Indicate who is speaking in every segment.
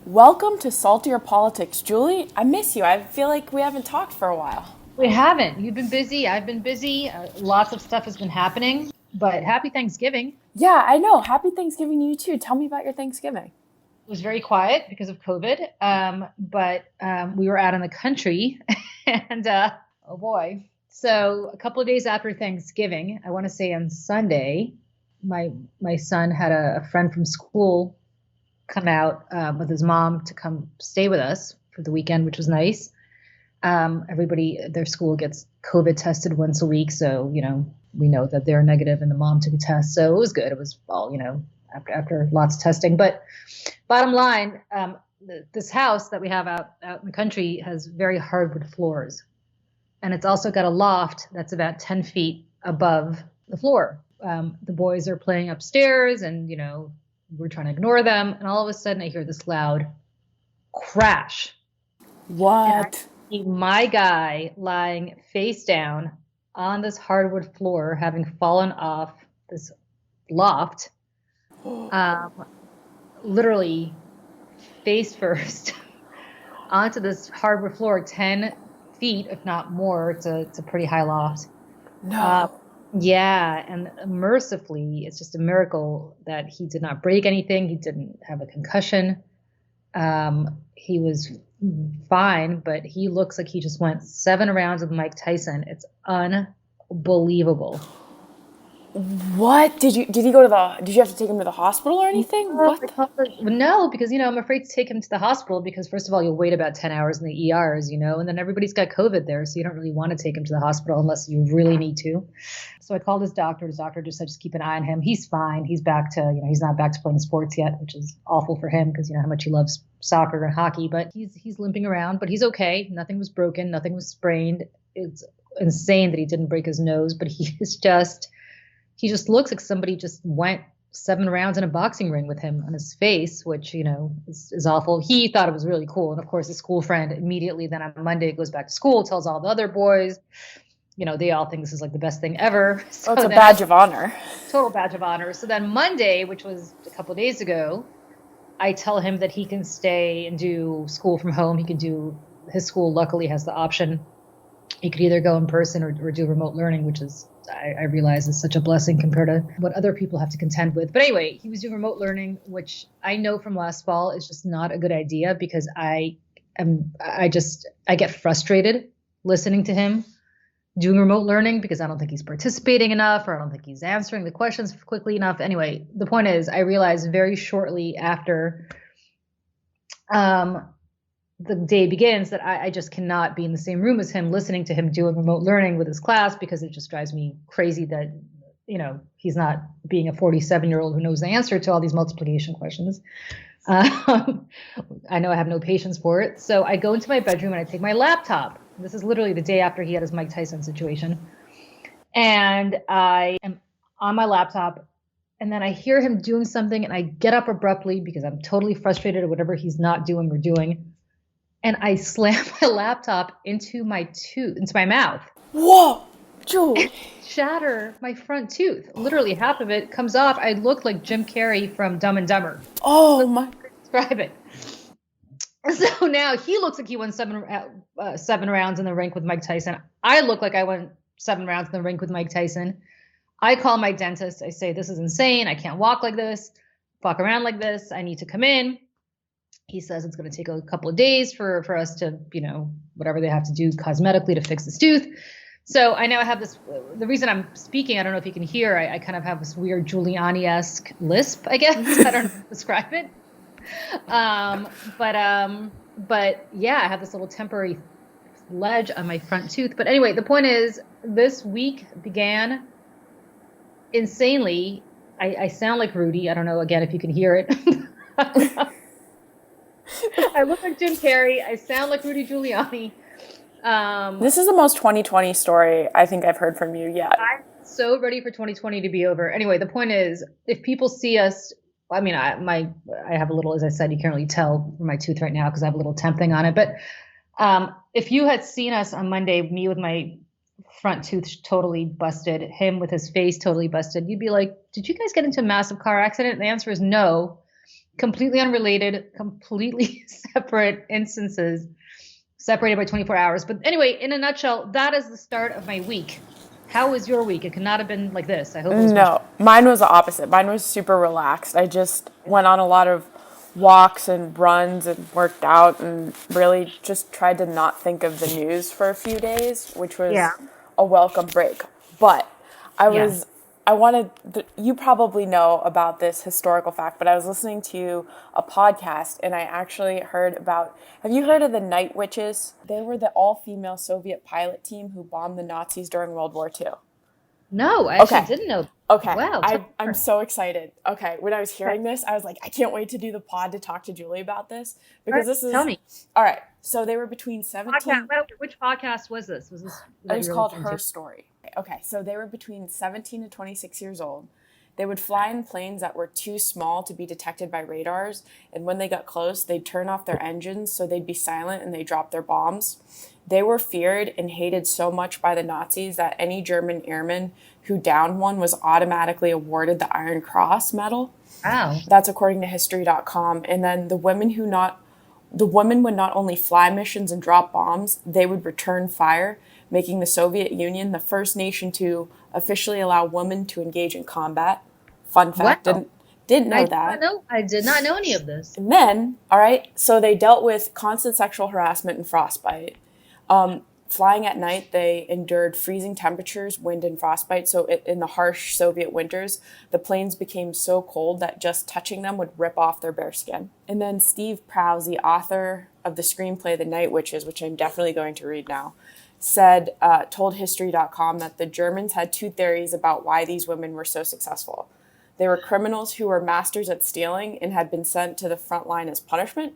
Speaker 1: Welcome to Saltier Politics. Julie, I miss you. I feel like we haven't talked for a while.
Speaker 2: We haven't. You've been busy. I've been busy. Lots of stuff has been happening. But happy Thanksgiving.
Speaker 1: Yeah, I know. Happy Thanksgiving to you too. Tell me about your Thanksgiving.
Speaker 2: It was very quiet because of COVID. But we were out in the country, and oh boy. So a couple of days after Thanksgiving, I want to say on Sunday, my son had a friend from school come out with his mom to come stay with us for the weekend, which was nice. Everybody at their school gets COVID tested once a week. So, we know that they're negative and the mom took a test. So it was good. It was all, after lots of testing. But bottom line, this house that we have out in the country has very hardwood floors. And it's also got a loft that's about 10 feet above the floor. The boys are playing upstairs and, we're trying to ignore them. And all of a sudden I hear this loud crash.
Speaker 1: What?
Speaker 2: My guy lying face down on this hardwood floor, having fallen off this loft, literally face first onto this hardwood floor, 10 feet, if not more. It's a pretty high loft.
Speaker 1: No.
Speaker 2: Yeah, and mercifully, it's just a miracle that he did not break anything. He didn't have a concussion. He was fine, but he looks like he just went 7 rounds with Mike Tyson. It's unbelievable.
Speaker 1: What? Did you have to take him to the hospital or anything? What?
Speaker 2: No, because, I'm afraid to take him to the hospital because, first of all, you'll wait about 10 hours in the ERs, and then everybody's got COVID there. So you don't really want to take him to the hospital unless you really need to. So I called his doctor. His doctor just said, just keep an eye on him. He's fine. He's back to, he's not back to playing sports yet, which is awful for him because, how much he loves soccer and hockey. But he's limping around, but he's okay. Nothing was broken. Nothing was sprained. It's insane that he didn't break his nose, but he just looks like somebody just went 7 rounds in a boxing ring with him on his face, which, is awful. He thought it was really cool. And of course, his school friend immediately then on Monday goes back to school, tells all the other boys, they all think this is like the best thing ever. So
Speaker 1: it's a badge of honor.
Speaker 2: Total badge of honor. So then Monday, which was a couple of days ago, I tell him that he can stay and do school from home. He can do his school luckily has the option. He could either go in person or do remote learning, which is I realize is such a blessing compared to what other people have to contend with. But anyway, he was doing remote learning, which I know from last fall is just not a good idea because I get frustrated listening to him doing remote learning because I don't think he's participating enough or I don't think he's answering the questions quickly enough. Anyway, the point is I realized very shortly after the day begins that I just cannot be in the same room as him, listening to him doing remote learning with his class because it just drives me crazy that, he's not being a 47-year-old who knows the answer to all these multiplication questions. I know I have no patience for it. So I go into my bedroom and I take my laptop. This is literally the day after he had his Mike Tyson situation. And I am on my laptop and then I hear him doing something and I get up abruptly because I'm totally frustrated at whatever he's not doing or doing. And I slam my laptop into my mouth.
Speaker 1: Whoa, Julie.
Speaker 2: Shatter my front tooth. Literally half of it comes off. I look like Jim Carrey from Dumb and Dumber.
Speaker 1: Oh my.
Speaker 2: Describe it. So now he looks like he won 7 rounds in the rink with Mike Tyson. I look like I went 7 rounds in the rink with Mike Tyson. I call my dentist. I say, this is insane. I can't walk like this, walk around like this. I need to come in. He says it's going to take a couple of days for us to, whatever they have to do cosmetically to fix this tooth. So I now have this, the reason I'm speaking, I don't know if you can hear, I kind of have this weird Giuliani-esque lisp, I guess. I don't know how to describe it. But yeah, I have this little temporary ledge on my front tooth. But anyway, the point is this week began insanely. I sound like Rudy. I don't know, again, if you can hear it. I look like Jim Carrey. I sound like Rudy Giuliani.
Speaker 1: This is the most 2020 story I think I've heard from you yet.
Speaker 2: I'm so ready for 2020 to be over. Anyway, the point is, if people see us, I mean, I have a little, as I said, you can't really tell from my tooth right now because I have a little temp thing on it. But if you had seen us on Monday, me with my front tooth totally busted, him with his face totally busted, you'd be like, did you guys get into a massive car accident? And the answer is no. completely unrelated, completely separate instances, separated by 24 hours. But anyway, in a nutshell, that is the start of my week. How was your week? It could not have been like this. I hope it was much.
Speaker 1: No, mine was the opposite. Mine was super relaxed. I just went on a lot of walks and runs and worked out and really just tried to not think of the news for a few days, which
Speaker 2: Yeah.
Speaker 1: was a welcome break. But I
Speaker 2: Yeah.
Speaker 1: was, I wanted, you probably know about this historical fact, but I was listening to a podcast and I actually heard about, have you heard of the Night Witches? They were the all-female Soviet pilot team who bombed the Nazis during World War II.
Speaker 2: No, I actually
Speaker 1: Okay.
Speaker 2: didn't know.
Speaker 1: Okay.
Speaker 2: Wow.
Speaker 1: I'm so excited. Okay. When I was hearing this, I was like, I can't wait to do the pod to talk to Julie about this because this is.
Speaker 2: Tell me.
Speaker 1: All right. So they were between 17.
Speaker 2: Which podcast was this? Was this?
Speaker 1: It was called Her Story. Okay. So they were between 17 to 26 years old. They would fly in planes that were too small to be detected by radars. And when they got close, they'd turn off their engines so they'd be silent and they dropped their bombs. They were feared and hated so much by the Nazis that any German airman who downed one was automatically awarded the Iron Cross medal.
Speaker 2: Wow.
Speaker 1: That's according to history.com. And then the women would not only fly missions and drop bombs, they would return fire, making the Soviet Union the first nation to officially allow women to engage in combat. Fun fact,
Speaker 2: Wow.
Speaker 1: didn't know that.
Speaker 2: I did not know any of this.
Speaker 1: And then, all right, so they dealt with constant sexual harassment and frostbite. Flying at night, they endured freezing temperatures, wind, and frostbite. So in the harsh Soviet winters, the planes became so cold that just touching them would rip off their bare skin. And then Steve Prowse, the author of the screenplay The Night Witches, which I'm definitely going to read now, told history.com that the Germans had two theories about why these women were so successful. They were criminals who were masters at stealing and had been sent to the front line as punishment,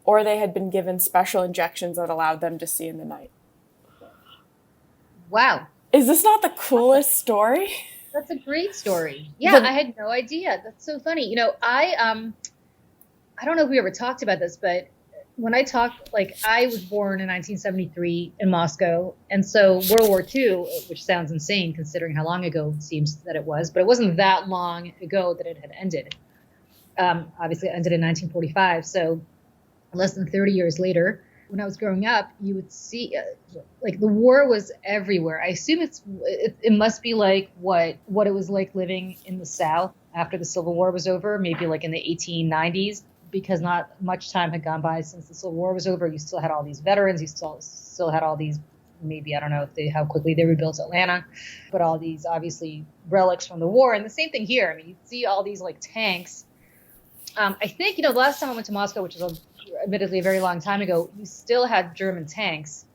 Speaker 1: or they had been given special injections that allowed them to see in the night.
Speaker 2: Wow.
Speaker 1: Is this not the coolest story?
Speaker 2: That's a great story. Yeah, I had no idea. That's so funny. I don't know if we ever talked about this, but when I talked, I was born in 1973 in Moscow. And so World War II, which sounds insane considering how long ago it seems that it was, but it wasn't that long ago that it had ended. Obviously it ended in 1945. So less than 30 years later, when I was growing up, you would see the war was everywhere. I assume it must be like what it was like living in the South after the Civil War was over, maybe like in the 1890s, because not much time had gone by since the Civil War was over. You still had all these veterans. You still had all these, maybe, I don't know how quickly they rebuilt Atlanta, but all these obviously relics from the war. And the same thing here. I mean, you'd see all these tanks. I think, the last time I went to Moscow, which was admittedly a very long time ago, you still had German tanks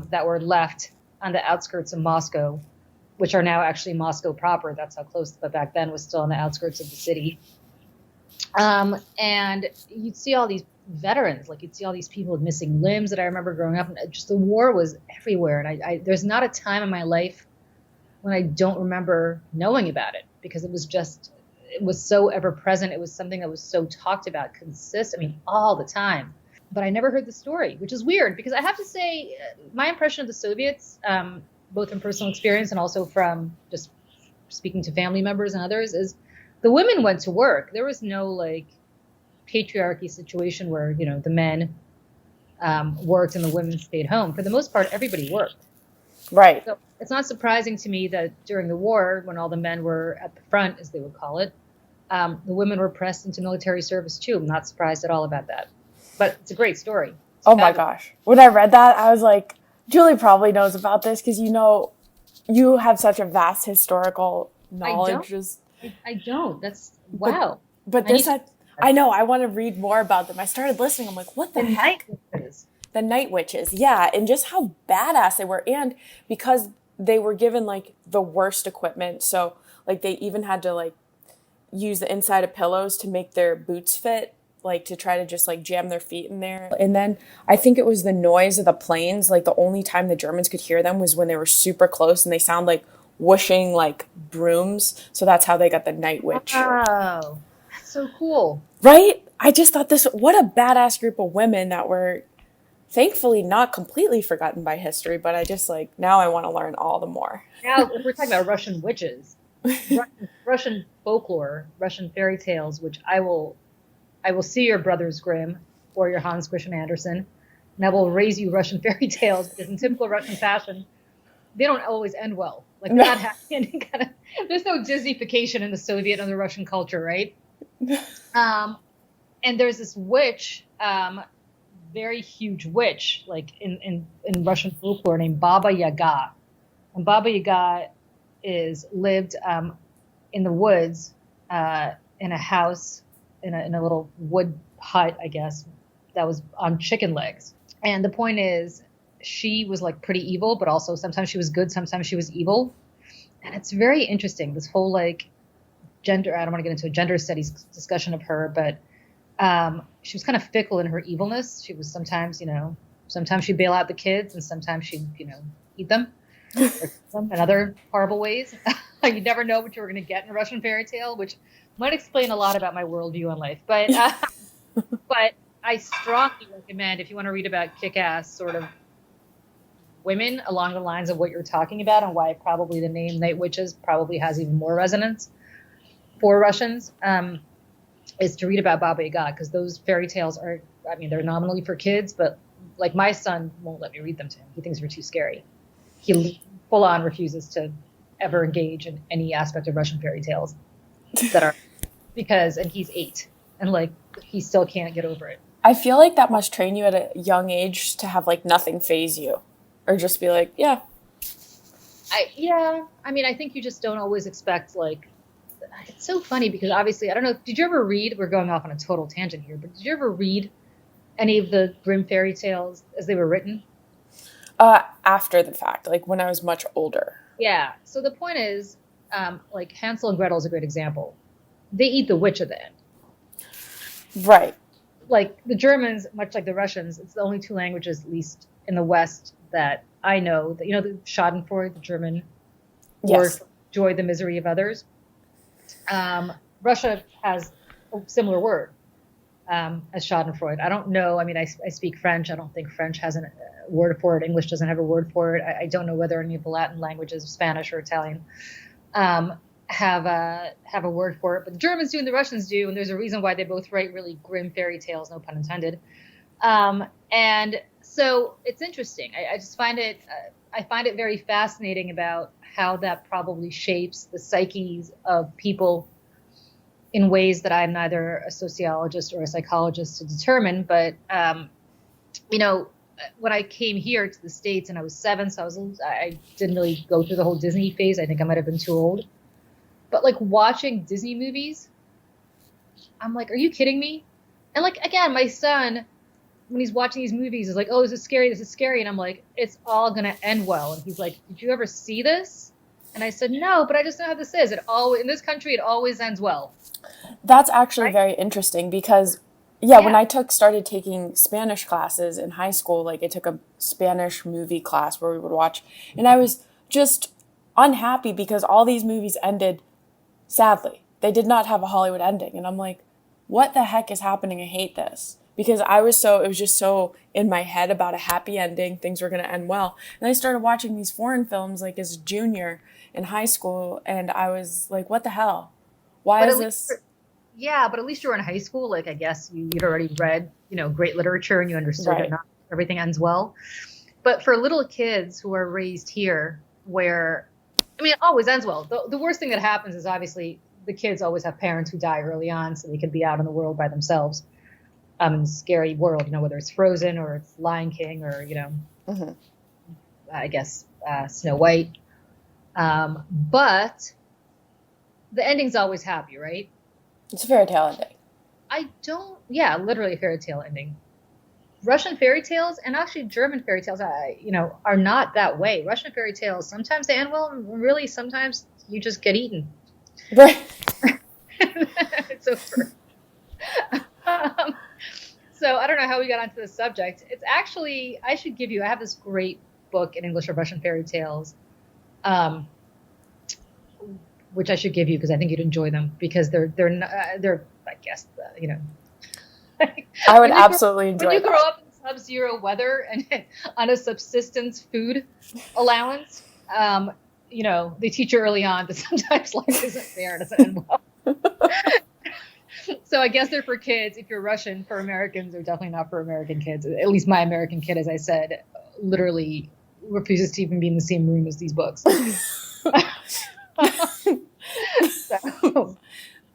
Speaker 2: that were left on the outskirts of Moscow, which are now actually Moscow proper. That's how close, but back then was still on the outskirts of the city. And you'd see all these veterans, you'd see all these people with missing limbs that I remember growing up. And just the war was everywhere. And I there's not a time in my life when I don't remember knowing about it, because it was so ever present. It was something that was so talked about, all the time. But I never heard the story, which is weird, because I have to say my impression of the Soviets, both from personal experience and also from just speaking to family members and others, is the women went to work. There was no patriarchy situation where, the men worked and the women stayed home. For the most part, everybody worked.
Speaker 1: Right.
Speaker 2: So it's not surprising to me that during the war, when all the men were at the front, as they would call it, the women were pressed into military service too. I'm not surprised at all about that. But it's a great story.
Speaker 1: Oh my gosh. When I read that, I was like, Julie probably knows about this because you have such a vast historical knowledge.
Speaker 2: I don't. That's wow.
Speaker 1: But I know, I want to read more about them. I started listening. I'm like, what the heck? The Night Witches. Yeah. And just how badass they were. And because they were given the worst equipment. So they even had to use the inside of pillows to make their boots fit, to try to just jam their feet in there. And then I think it was the noise of the planes. The only time the Germans could hear them was when they were super close and they sound like whooshing brooms. So that's how they got the Night Witch.
Speaker 2: Wow. That's so cool.
Speaker 1: Right? I just thought what a badass group of women that were thankfully not completely forgotten by history, but I just now I want to learn all the more.
Speaker 2: Now, if we're talking about Russian witches, Russian folklore, Russian fairy tales, which I will I will see your Brothers Grimm or your Hans Christian Andersen, and I will raise you Russian fairy tales, because in typical Russian fashion, they don't always end well. Like, they're not happy ending kind of. There's no Disneyfication in the Soviet and the Russian culture, right? And there's this witch, very huge witch, like in Russian folklore, named Baba Yaga. And Baba Yaga lived in the woods, in a house, in a little wood hut, I guess, that was on chicken legs. And the point is, she was like pretty evil, but also sometimes she was good, sometimes she was evil. And it's very interesting, this whole like gender, I don't want to get into a gender studies discussion of her, but she was kind of fickle in her evilness. She was sometimes she'd bail out the kids, and sometimes she'd, eat them or in other horrible ways. You never know what you were going to get in a Russian fairy tale, which might explain a lot about my worldview on life. But but I strongly recommend, if you want to read about kick-ass sort of women along the lines of what you're talking about, and why probably the name Night Witches probably has even more resonance for Russians, is to read about Baba Yaga, because those fairy tales are, they're nominally for kids, but like my son won't let me read them to him. He thinks they're too scary. He full on refuses to ever engage in any aspect of Russian fairy tales and he's 8, and like he still can't get over it.
Speaker 1: I feel like that must train you at a young age to have like nothing faze you, or just be like, yeah.
Speaker 2: I think you just don't always expect, like, it's so funny because obviously, I don't know, did you ever read, we're going off on a total tangent here, but did you ever read any of the Grimm fairy tales as they were written?
Speaker 1: After the fact, like when I was much older.
Speaker 2: Yeah. So the point is, like Hansel and Gretel is a great example. They eat the witch at the end. Right. Like the Germans, much like the Russians, it's the only 2 languages, at least in the West, that I know, that, the Schadenfreude, the German word for joy, the misery of others. Russia has a similar word as Schadenfreude. I don't know. I speak French. I don't think French has a word for it. English doesn't have a word for it. I don't know whether any of the Latin languages, Spanish or Italian, have a word for it. But the Germans do and the Russians do, and there's a reason why they both write really grim fairy tales, no pun intended. And so it's interesting. I just find it very fascinating about how that probably shapes the psyches of people in ways that I'm neither a sociologist or a psychologist to determine. But, when I came here to the States and I was 7, so I didn't really go through the whole Disney phase. I think I might have been too old. But like watching Disney movies, I'm like, are you kidding me? And like, again, my son, when he's watching these movies, is like, oh, this is scary. And I'm like, it's all going to end well. And he's like, did you ever see this? And I said, no, but I just know how this is. In this country, it always ends well.
Speaker 1: That's actually very interesting because, when I started taking Spanish classes in high school, like I took a Spanish movie class where we would watch, and I was just unhappy because all these movies ended sadly. They did not have a Hollywood ending. And I'm like, what the heck is happening? I hate this. Because it was just so in my head about a happy ending, things were going to end well. And I started watching these foreign films like as a junior in high school, and I was like, what the hell? Why is this?
Speaker 2: Yeah, but at least you were in high school. Like, I guess you'd already read, great literature, and you understood that not everything ends well. But for little kids who are raised here, where, it always ends well. The worst thing that happens is obviously the kids always have parents who die early on, so they can be out in the world by themselves. In a scary world, whether it's Frozen or it's Lion King or, I guess Snow White. But the ending's always happy, right?
Speaker 1: It's a fairy tale ending.
Speaker 2: Literally a fairy tale ending. Russian fairy tales and actually German fairy tales, are not that way. Russian fairy tales, sometimes they end well, and really sometimes you just get eaten.
Speaker 1: Right.
Speaker 2: It's over. So I don't know how we got onto this subject. It's actually, I have this great book in English of Russian fairy tales, which I should give you because I think you'd enjoy them, because they're I guess,
Speaker 1: I would absolutely enjoy
Speaker 2: when you grow up in sub-zero weather and on a subsistence food allowance, they teach you early on that sometimes life isn't fair and doesn't end well. So I guess they're for kids. If you're Russian, for Americans, they're definitely not for American kids. At least my American kid, as I said, literally refuses to even be in the same room as these books. So,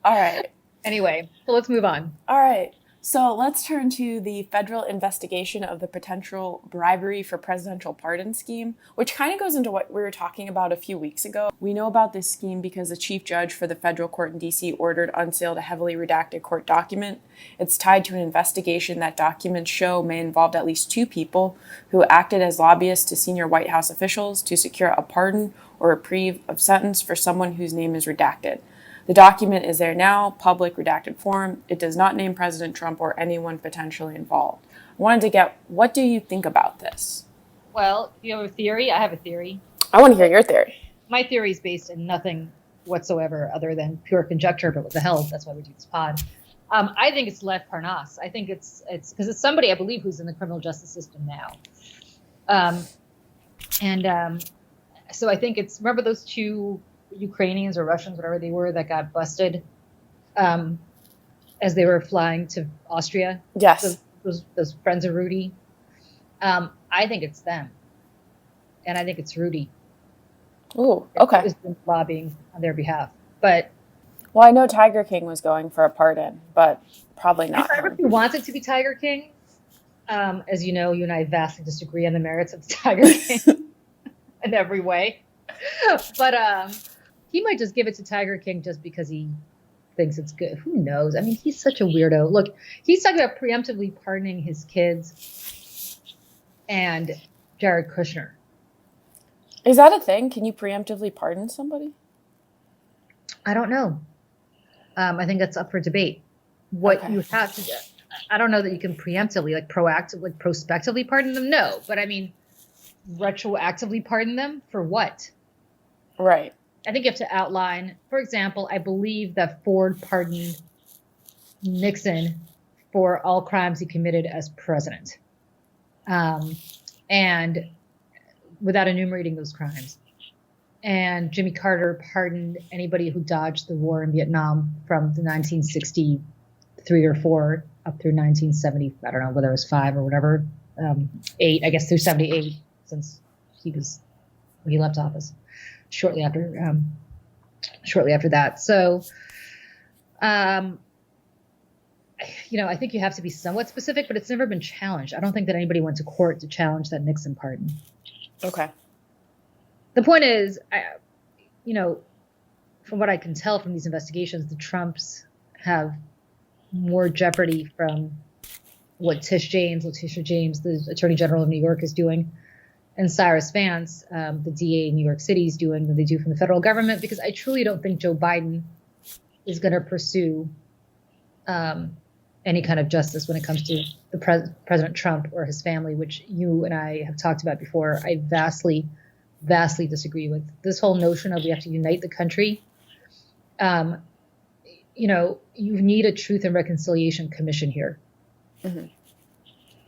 Speaker 1: All right.
Speaker 2: anyway, so let's move on.
Speaker 1: All right. So let's turn to the federal investigation of the potential bribery for presidential pardon scheme, which kind of goes into what we were talking about a few weeks ago. We know about this scheme because the chief judge for the federal court in D.C. ordered unsealed a heavily redacted court document. It's tied to an investigation that documents show may involve at least two people who acted as lobbyists to senior White House officials to secure a pardon or reprieve of sentence for someone whose name is redacted. The document is there now, public redacted form. It does not name President Trump or anyone potentially involved. I wanted to get, what do you think about this?
Speaker 2: Well, you have a theory. I have a theory.
Speaker 1: I want to hear your theory.
Speaker 2: My theory is based in nothing whatsoever other than pure conjecture, but what the hell? That's why we do this pod. I think it's Lev Parnas. I think it's because it's somebody I believe who's in the criminal justice system now. So I think it's, remember those two Ukrainians or Russians, whatever they were, that got busted as they were flying to Austria?
Speaker 1: Yes.
Speaker 2: Those friends of Rudy. I think it's them. And I think it's Rudy.
Speaker 1: Ooh, okay.
Speaker 2: Who's been lobbying on their behalf. But
Speaker 1: well, I know Tiger King was going for a pardon, but probably not.
Speaker 2: If he wants it to be Tiger King, as you know, you and I vastly disagree on the merits of Tiger King in every way. But he might just give it to Tiger King just because he thinks it's good. Who knows? I mean, he's such a weirdo. Look, he's talking about preemptively pardoning his kids and Jared Kushner.
Speaker 1: Is that a thing? Can you preemptively pardon somebody?
Speaker 2: I don't know. I think that's up for debate. What you have to do, I don't know that you can preemptively, like proactively, prospectively pardon them. No, but I mean, retroactively pardon them for what?
Speaker 1: Right.
Speaker 2: I think you have to outline, for example, I believe that Ford pardoned Nixon for all crimes he committed as president. And without enumerating those crimes. And Jimmy Carter pardoned anybody who dodged the war in Vietnam from the 1963 or 4 up through 1970. I don't know whether it was 5 or whatever, 8, I guess through 78, since when he left office shortly after that. So, I think you have to be somewhat specific, but it's never been challenged. I don't think that anybody went to court to challenge that Nixon pardon.
Speaker 1: Okay.
Speaker 2: The point is, from what I can tell from these investigations, the Trumps have more jeopardy from what Letitia James, the Attorney General of New York, is doing, and Cyrus Vance, the DA in New York City, is doing than they do from the federal government, because I truly don't think Joe Biden is going to pursue any kind of justice when it comes to the President Trump or his family, which you and I have talked about before. I vastly disagree with this whole notion of we have to unite the country. You need a Truth and Reconciliation Commission here. Mm-hmm.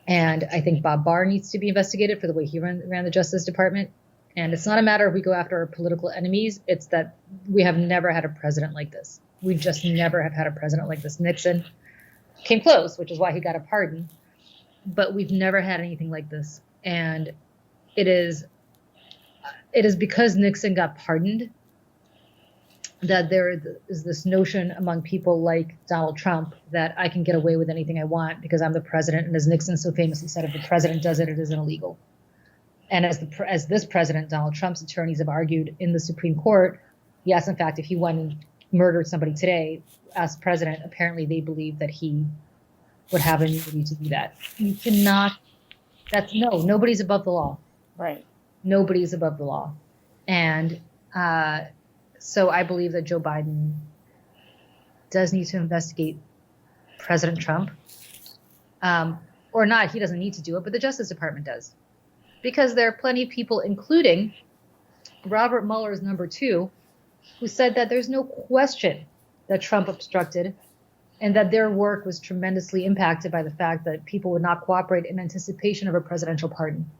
Speaker 2: And I think Bob Barr needs to be investigated for the way he ran the Justice Department. And it's not a matter of we go after our political enemies. It's that we have never had a president like this. We just never have had a president like this. Nixon came close, which is why he got a pardon. But we've never had anything like this. And it is because Nixon got pardoned that there is this notion among people like Donald Trump that I can get away with anything I want because I'm the president. And as Nixon so famously said, if the president does it, it isn't illegal. And as this president, Donald Trump's attorneys have argued in the Supreme Court, yes, in fact, if he went and murdered somebody today as president, apparently they believe that he would have immunity to do that. You cannot. Nobody's above the law.
Speaker 1: Right.
Speaker 2: Nobody's above the law. And so I believe that Joe Biden does need to investigate President Trump. Or not, he doesn't need to do it, but the Justice Department does. Because there are plenty of people, including Robert Mueller's number 2, who said that there's no question that Trump obstructed and that their work was tremendously impacted by the fact that people would not cooperate in anticipation of a presidential pardon.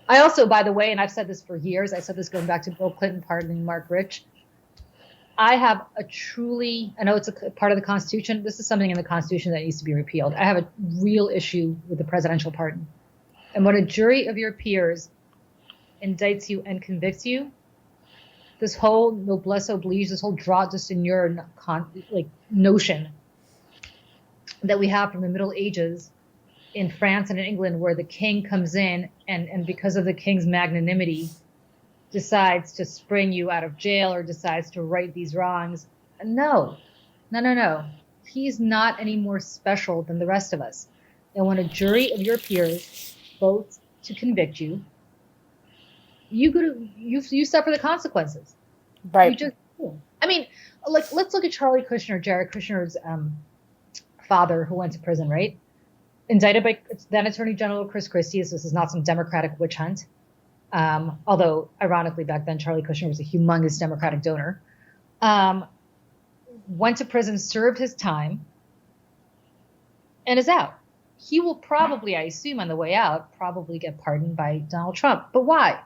Speaker 2: I also, by the way, and I've said this for years, I said this going back to Bill Clinton pardoning Mark Rich, I have I know it's a part of the Constitution. This is something in the Constitution that needs to be repealed. I have a real issue with the presidential pardon. And when a jury of your peers indicts you and convicts you, this whole noblesse oblige, this whole draw just in your notion that we have from the Middle Ages in France and in England, where the king comes in and because of the king's magnanimity decides to spring you out of jail or decides to right these wrongs. No. He's not any more special than the rest of us. And when a jury of your peers votes to convict you, you suffer the consequences.
Speaker 1: Right.
Speaker 2: You just, I mean, like, let's look at Charlie Kushner, Jared Kushner's father, who went to prison, right? Indicted by then Attorney General Chris Christie. So this is not some Democratic witch hunt. Although, ironically, back then, Charlie Kushner was a humongous Democratic donor. Went to prison, served his time, and is out. He will probably, I assume, on the way out, probably get pardoned by Donald Trump. But why?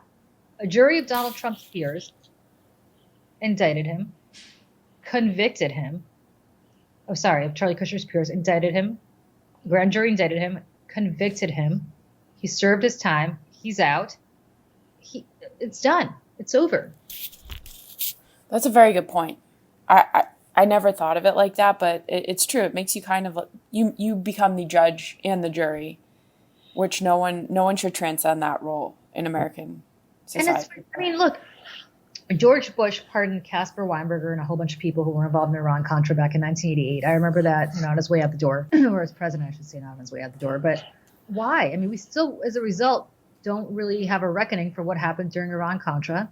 Speaker 2: A jury of Donald Trump's peers indicted him, convicted him. Of Charlie Kushner's peers indicted him. Grand jury indicted him, convicted him. He served his time. He's out. It's done. It's over.
Speaker 1: That's a very good point. I never thought of it like that, but it's true. It makes you kind of you become the judge and the jury, which no one should transcend that role in American society.
Speaker 2: And look, George Bush pardoned Caspar Weinberger and a whole bunch of people who were involved in Iran-Contra back in 1988. I remember that, on his way out the door, or as president, I should say, not on his way out the door. But why? I mean, we still, as a result, don't really have a reckoning for what happened during Iran-Contra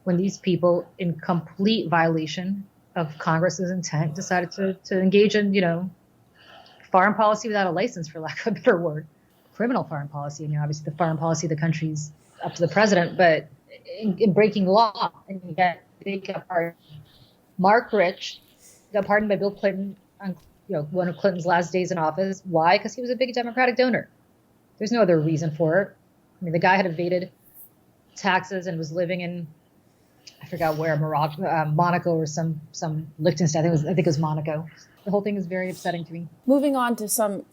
Speaker 2: when these people, in complete violation of Congress's intent, decided to engage in, foreign policy without a license, for lack of a better word, criminal foreign policy. Obviously the foreign policy of the country's up to the president, but in breaking law, and yet they got pardoned. Mark Rich got pardoned by Bill Clinton on one of Clinton's last days in office. Why? Because he was a big Democratic donor. There's no other reason for it. I mean, the guy had evaded taxes and was living in, I forgot where, Monaco or some Liechtenstein. I think it was Monaco. The whole thing is very upsetting to me.
Speaker 1: Moving on to some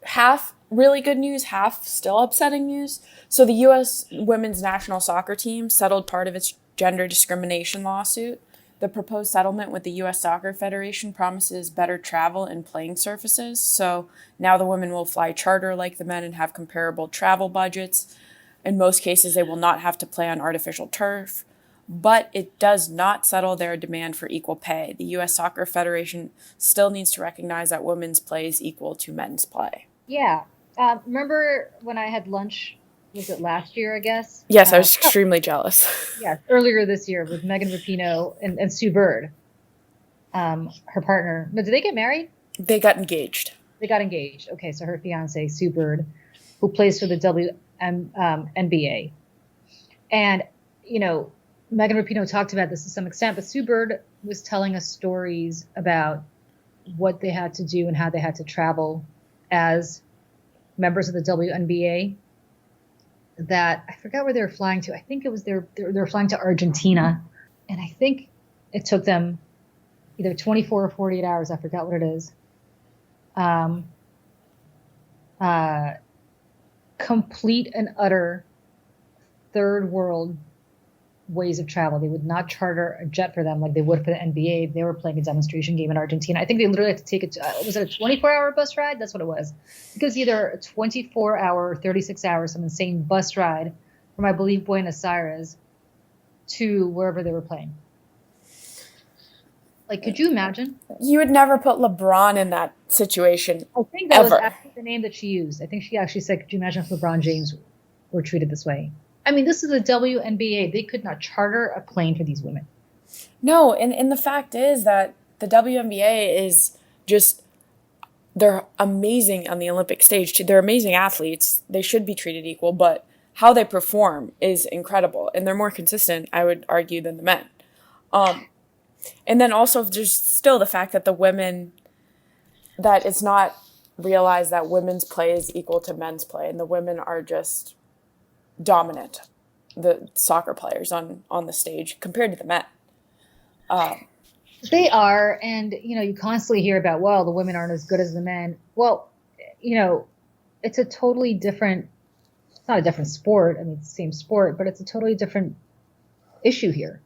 Speaker 1: half really good news, half still upsetting news. So the U.S. women's national soccer team settled part of its gender discrimination lawsuit. The proposed settlement with the U.S. Soccer Federation promises better travel and playing surfaces. So now the women will fly charter like the men and have comparable travel budgets. In most cases, they will not have to play on artificial turf. But it does not settle their demand for equal pay. The U.S. Soccer Federation still needs to recognize that women's play is equal to men's play.
Speaker 2: Yeah. Remember when I had lunch, was it last year, I guess?
Speaker 1: Yes, I was extremely jealous.
Speaker 2: Yes, earlier this year with Megan Rapinoe and Sue Bird, her partner. But did they get married?
Speaker 1: They got engaged.
Speaker 2: They got engaged. Okay, so her fiance, Sue Bird, who plays for the WNBA. And, Megan Rapinoe talked about this to some extent, but Sue Bird was telling us stories about what they had to do and how they had to travel as members of the WNBA. That I forgot where they were flying to. I think it was they were flying to Argentina, and I think it took them either 24 or 48 hours. I forgot what it is. Complete and utter third world ways of travel. They would not charter a jet for them like they would for the NBA. They were playing a demonstration game in Argentina. I think they literally had to take was it a 24-hour bus ride? That's what it was. Because either a 24-hour or 36 hours, some insane bus ride from, I believe, Buenos Aires to wherever they were playing. Like, could you imagine?
Speaker 1: You would never put LeBron in that situation.
Speaker 2: I think that was actually the name that she used. I think she actually said, could you imagine if LeBron James were treated this way? I mean, this is the WNBA. They could not charter a plane for these women.
Speaker 1: No, and the fact is that the WNBA is just, they're amazing on the Olympic stage. They're amazing athletes. They should be treated equal, but how they perform is incredible. And they're more consistent, I would argue, than the men. And then also there's still the fact that the women, that it's not realized that women's play is equal to men's play. And the women are just dominant, the soccer players on the stage compared to the men.
Speaker 2: They are, and you constantly hear about, well, the women aren't as good as the men. Well, you know, it's a totally different. It's not a different sport. I mean, it's the same sport, but it's a totally different issue here.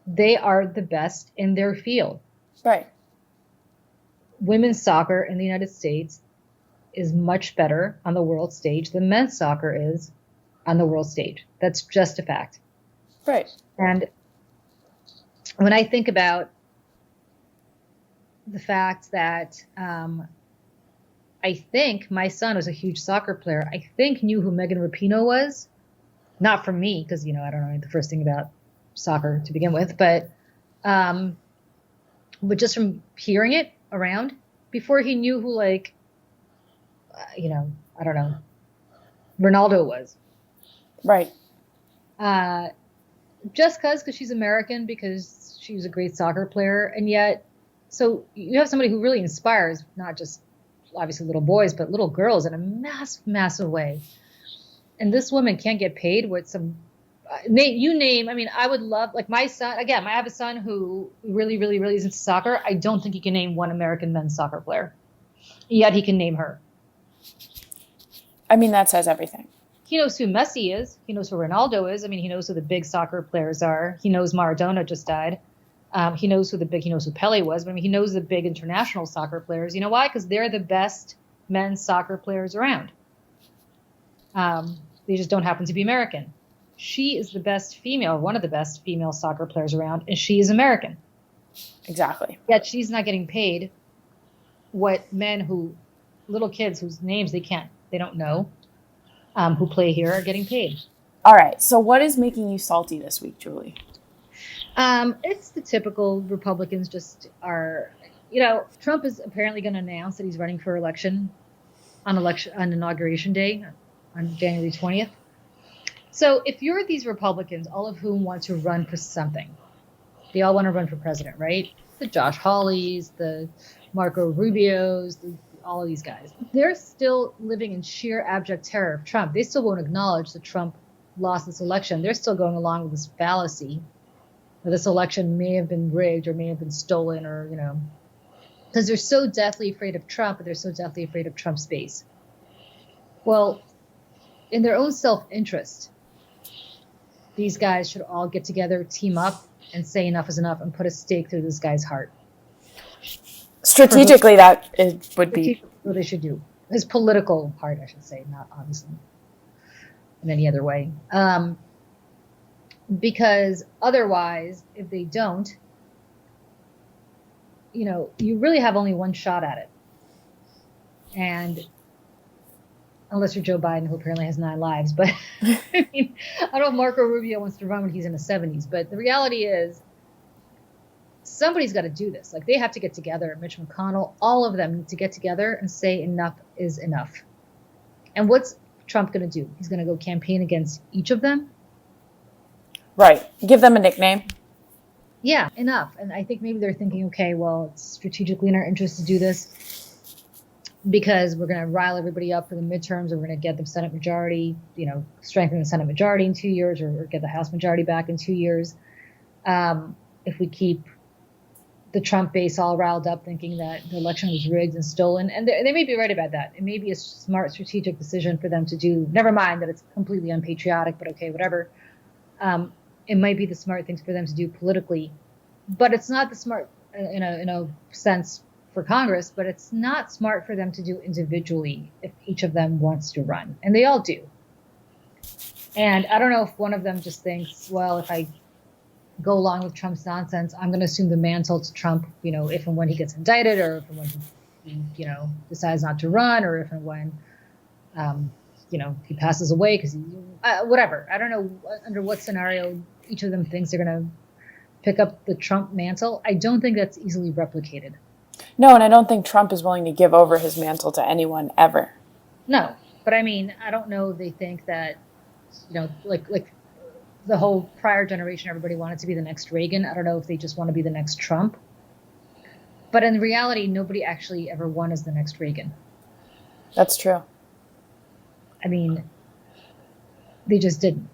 Speaker 2: They are the best in their field.
Speaker 1: Right.
Speaker 2: Women's soccer in the United States is much better on the world stage than men's soccer is on the world stage. That's just a fact.
Speaker 1: Right.
Speaker 2: And when I think about the fact that I think my son was a huge soccer player, I think knew who Megan Rapinoe was. Not from me, because, I don't know the first thing about soccer to begin with, but just from hearing it around before he knew who, like, I don't know, Ronaldo was.
Speaker 1: Right.
Speaker 2: Just because she's American, because she was a great soccer player. And yet, so you have somebody who really inspires not just obviously little boys, but little girls in a massive, massive way. And this woman can't get paid with some, you name, I mean, I would love, like my son, again, I have a son who really, really, really is into soccer. I don't think he can name one American men's soccer player. Yet he can name her.
Speaker 1: I mean, that says everything.
Speaker 2: He knows who Messi is. He knows who Ronaldo is. I mean, he knows who the big soccer players are. He knows Maradona just died. He knows who Pele was. But I mean, he knows the big international soccer players. You know why? Because they're the best men's soccer players around. They just don't happen to be American. She is the best female, one of the best female soccer players around, and she is American.
Speaker 1: Exactly.
Speaker 2: Yet she's not getting paid what little kids whose names they don't know, who play here are getting paid.
Speaker 1: All right. So what is making you salty this week, Julie?
Speaker 2: It's the typical Republicans just are, Trump is apparently going to announce that he's running for election on inauguration day on January 20th. So if you're these Republicans, all of whom want to run for something, they all want to run for president, right? The Josh Hawleys, the Marco Rubios, all of these guys, they're still living in sheer abject terror of Trump. They still won't acknowledge that Trump lost this election. They're still going along with this fallacy that this election may have been rigged or may have been stolen, or, because they're so deathly afraid of Trump, but they're so deathly afraid of Trump's base. Well, in their own self-interest, these guys should all get together, team up, and say enough is enough and put a stake through this guy's heart.
Speaker 1: Strategically, it would be
Speaker 2: what they should do. His political heart, I should say, not obviously in any other way. Because otherwise, if they don't, you really have only one shot at it. And unless you're Joe Biden, who apparently has 9 lives, but I mean, I don't know if Marco Rubio wants to run when he's in his 70s, but the reality is somebody's got to do this. Like, they have to get together. Mitch McConnell, all of them need to get together and say enough is enough. And what's Trump going to do? He's going to go campaign against each of them.
Speaker 1: Right. Give them a nickname.
Speaker 2: Yeah, enough. And I think maybe they're thinking, okay, well, it's strategically in our interest to do this because we're going to rile everybody up for the midterms, or we're going to get the Senate majority, strengthen the Senate majority in 2 years, or get the House majority back in 2 years. If we keep the Trump base all riled up thinking that the election was rigged and stolen, and they may be right about that. It may be a smart strategic decision for them to do. Never mind that it's completely unpatriotic, but okay, whatever. It might be the smart things for them to do politically, but it's not the smart in a sense for Congress, but it's not smart for them to do individually if each of them wants to run, and they all do. And I don't know if one of them just thinks, well, if I go along with Trump's nonsense, I'm going to assume the mantle to Trump, if and when he gets indicted, or if and when he decides not to run, or if and when, he passes away because whatever. I don't know under what scenario each of them thinks they're going to pick up the Trump mantle. I don't think that's easily replicated.
Speaker 1: No, and I don't think Trump is willing to give over his mantle to anyone ever.
Speaker 2: No, but I mean, I don't know. They think that, like the whole prior generation, everybody wanted to be the next Reagan. I don't know if they just want to be the next Trump. But in reality, nobody actually ever won as the next Reagan.
Speaker 1: That's true.
Speaker 2: I mean, they just didn't.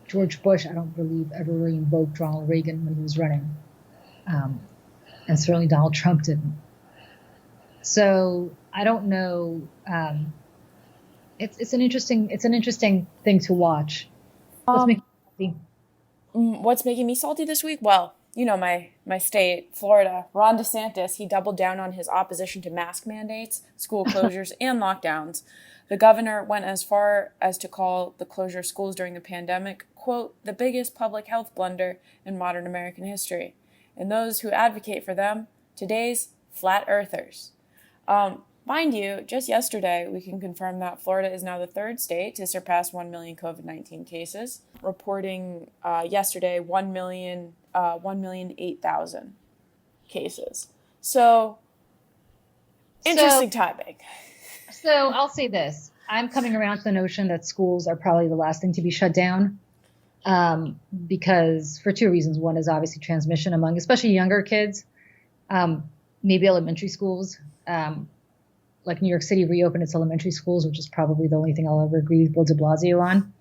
Speaker 2: George Bush, I don't believe, ever really invoked Ronald Reagan when he was running. and certainly Donald Trump didn't. So I don't know. It's an interesting thing to watch. What's making you happy?
Speaker 1: What's making me salty this week? Well, my state, Florida. Ron DeSantis, he doubled down on his opposition to mask mandates, school closures, and lockdowns. The governor went as far as to call the closure of schools during the pandemic, quote, the biggest public health blunder in modern American history. And those who advocate for them, today's flat earthers. Mind you, just yesterday, we can confirm that Florida is now the third state to surpass 1 million COVID-19 cases, reporting yesterday 1,008,000 cases. So, interesting timing.
Speaker 2: So I'll say this. I'm coming around to the notion that schools are probably the last thing to be shut down because for two reasons. One is obviously transmission among especially younger kids, maybe elementary schools. Like New York City reopened its elementary schools, which is probably the only thing I'll ever agree with Bill de Blasio on.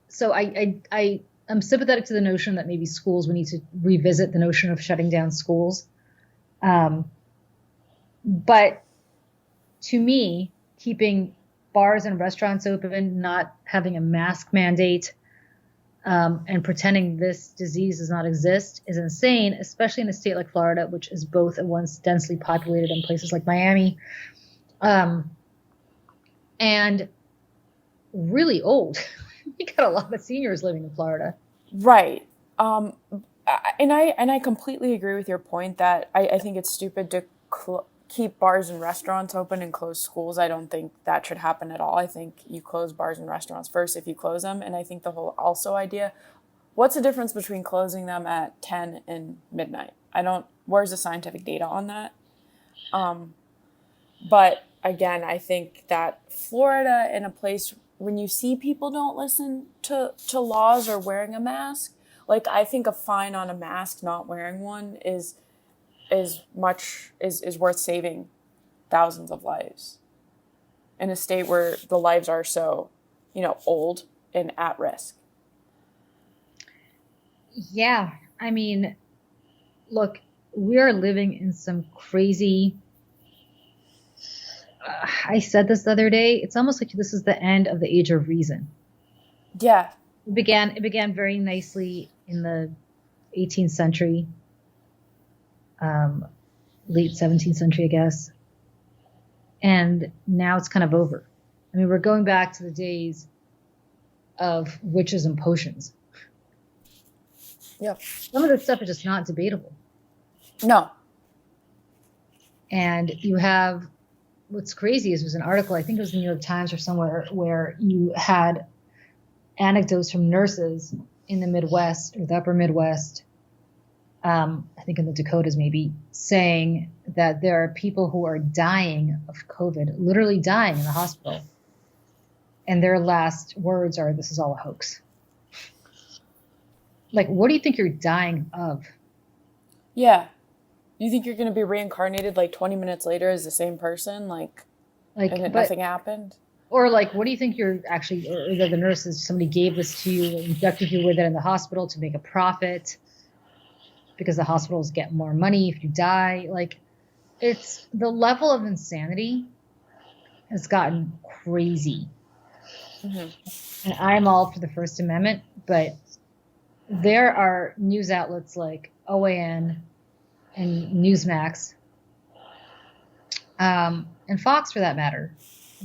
Speaker 2: So I'm sympathetic to the notion that maybe schools, we need to revisit the notion of shutting down schools. But to me, keeping bars and restaurants open, not having a mask mandate, and pretending this disease does not exist is insane, especially in a state like Florida, which is both at once densely populated in places like Miami, and really old. You got a lot of seniors living in Florida.
Speaker 1: Right. And I completely agree with your point that I think it's stupid to keep bars and restaurants open and close schools. I don't think that should happen at all. I think you close bars and restaurants first if you close them. And I think the whole also idea, what's the difference between closing them at 10 and midnight? Where's the scientific data on that? But again, I think that Florida, in a place when you see people don't listen to laws or wearing a mask, like I think a fine on a mask, not wearing one is worth saving thousands of lives in a state where the lives are so, old and at risk.
Speaker 2: Yeah. I mean, look, we are living in some crazy, I said this the other day, it's almost like this is the end of the age of reason.
Speaker 1: Yeah.
Speaker 2: It began very nicely in the 18th century. Late 17th century, I guess. And now it's kind of over. I mean, we're going back to the days of witches and potions.
Speaker 1: Yeah.
Speaker 2: Some of this stuff is just not debatable.
Speaker 1: No.
Speaker 2: And you have, what's crazy is there's an article, I think it was the New York Times or somewhere, where you had anecdotes from nurses in the Midwest or the upper Midwest, I think in the Dakotas maybe, saying that there are people who are dying of COVID, literally dying in the hospital. And their last words are, this is all a hoax. Like, what do you think you're dying of?
Speaker 1: Yeah. You think you're going to be reincarnated like 20 minutes later as the same person? Nothing happened?
Speaker 2: Or like, what do you think you're actually, or the nurses, somebody gave this to you, injected you with it in the hospital to make a profit because the hospitals get more money if you die. Like, it's the level of insanity has gotten crazy. Mm-hmm. And I'm all for the First Amendment, but there are news outlets like OAN and Newsmax, and Fox for that matter,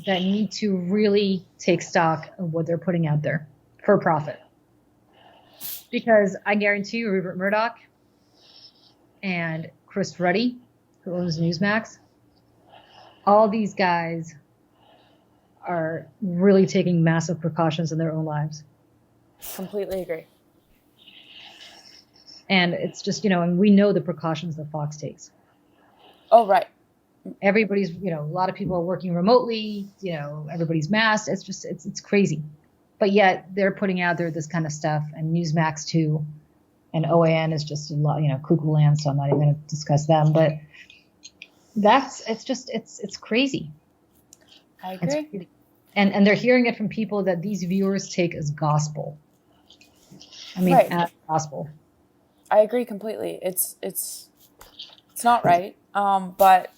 Speaker 2: that need to really take stock of what they're putting out there for profit. Because I guarantee you, Rupert Murdoch and Chris Ruddy, who owns Newsmax, all these guys are really taking massive precautions in their own lives.
Speaker 1: Completely agree.
Speaker 2: And it's just, and we know the precautions that Fox takes.
Speaker 1: Oh, right.
Speaker 2: Everybody's, a lot of people are working remotely, everybody's masked. It's just, it's crazy. But yet they're putting out there this kind of stuff, and Newsmax too. And OAN is just a lot, cuckoo land, so I'm not even going to discuss them. But it's crazy.
Speaker 1: I agree.
Speaker 2: And they're hearing it from people that these viewers take as gospel. I mean,
Speaker 1: right.
Speaker 2: as gospel.
Speaker 1: I agree completely. It's not right. But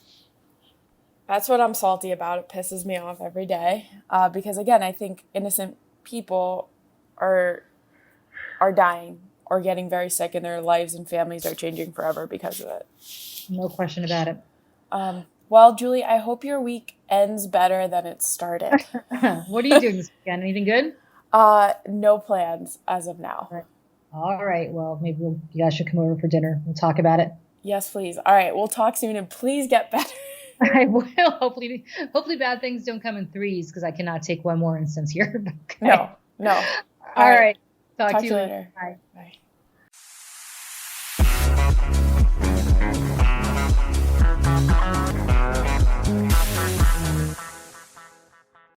Speaker 1: that's what I'm salty about. It pisses me off every day. Because again, I think innocent people are dying or getting very sick, and their lives and families are changing forever because of it.
Speaker 2: No question about it.
Speaker 1: Well, Julie, I hope your week ends better than it started.
Speaker 2: What are you doing this weekend? Anything good?
Speaker 1: No plans as of now.
Speaker 2: All right. Well, maybe you guys should come over for dinner. We'll talk about it.
Speaker 1: Yes, please. All right, we'll talk soon, and please get better.
Speaker 2: I will. Hopefully bad things don't come in threes, because I cannot take one more instance here. Okay.
Speaker 1: No.
Speaker 2: All right. Talk to you
Speaker 1: later.
Speaker 2: Bye.
Speaker 1: Bye.